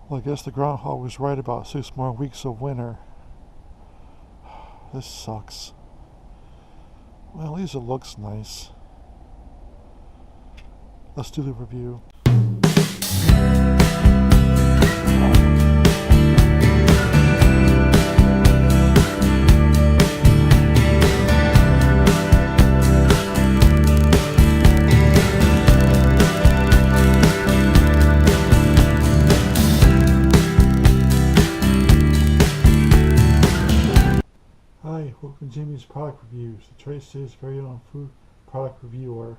Well, I guess the groundhog was right about 6 more weeks of winter. This sucks. Well, at least it looks nice. Let's do the review. Hi, welcome to Jimmy's Product Reviews, the Tri-State's very own food product reviewer.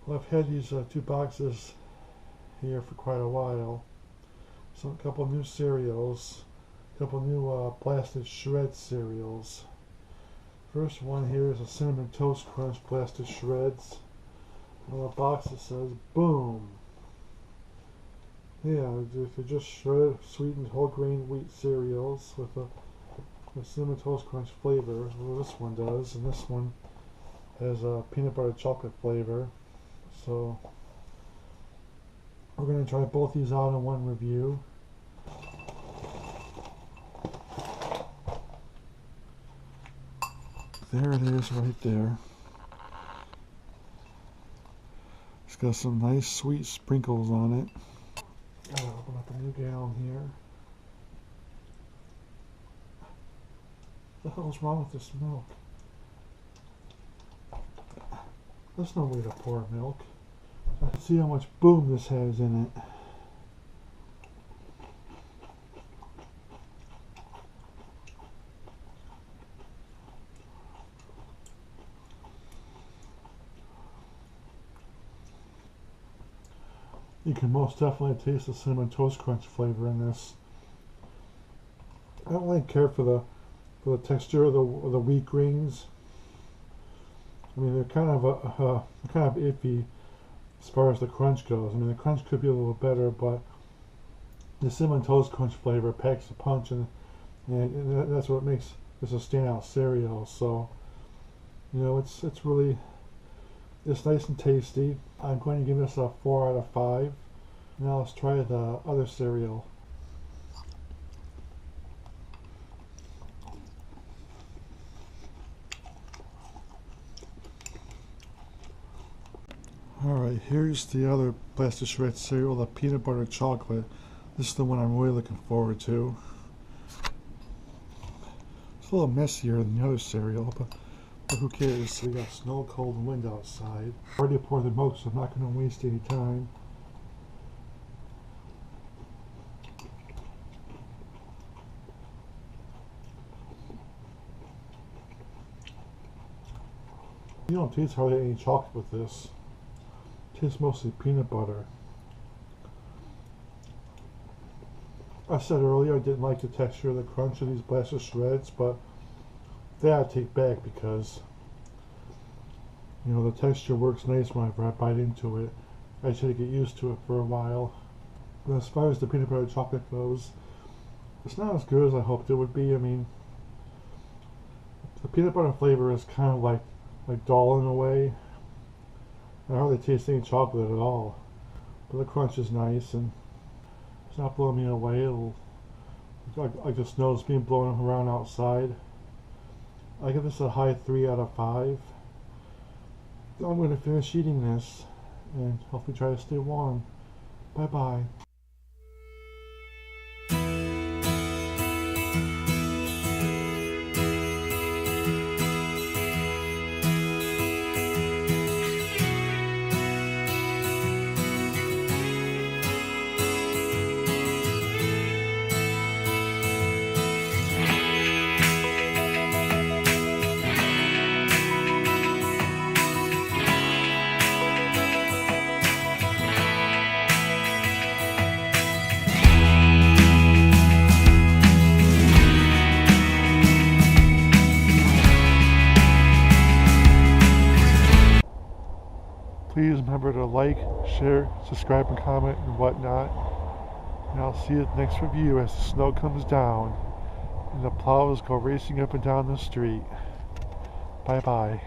Well, I've had these 2 boxes here for quite a while. So a couple new cereals, a couple new blasted shred cereals. First one here is a Cinnamon Toast Crunch blasted shreds. On the box it says, boom! Yeah, they're just shredded, sweetened whole grain wheat cereals with a Cinnamon Toast Crunch flavor. Well, this one does, and this one has a peanut butter chocolate flavor. So we're going to try both these out in one review. There it is right there. It's got some nice sweet sprinkles on it. I'll open up a new gallon here. What the hell's wrong with this milk? There's no way to pour milk. Let's see how much boom this has in it. You can most definitely taste the Cinnamon Toast Crunch flavor in this. I don't really care for the texture of the wheat grains. I mean, they're kind of iffy as far as the crunch goes. I mean, the crunch could be a little better, but the Cinnamon Toast Crunch flavor packs a punch, and that's what makes this a standout cereal. So, you know, it's nice and tasty. I'm going to give this a 4 out of 5. Now let's try the other cereal. Alright, here's the other blasted shred cereal, the peanut butter chocolate. This is the one I'm really looking forward to. It's a little messier than the other cereal, but who cares? We got snow, cold, and wind outside. I already poured the milk, so I'm not going to waste any time. You don't taste hardly any chocolate with this. Tastes mostly peanut butter. I said earlier I didn't like the texture of the crunch of these blasted shreds, but that I take back because, you know, the texture works nice whenever I bite into it. I just had to get used to it for a while. But as far as the peanut butter chocolate goes, it's not as good as I hoped it would be. I mean, the peanut butter flavor is kind of like dull in a way. I hardly taste any chocolate at all, but the crunch is nice and it's not blowing me away. I just know it's being blown around outside. I give this a high 3 out of 5. I'm going to finish eating this and hopefully try to stay warm. Bye bye. Please remember to like, share, subscribe, and comment, and whatnot. And I'll see you at the next review as the snow comes down and the plows go racing up and down the street. Bye bye.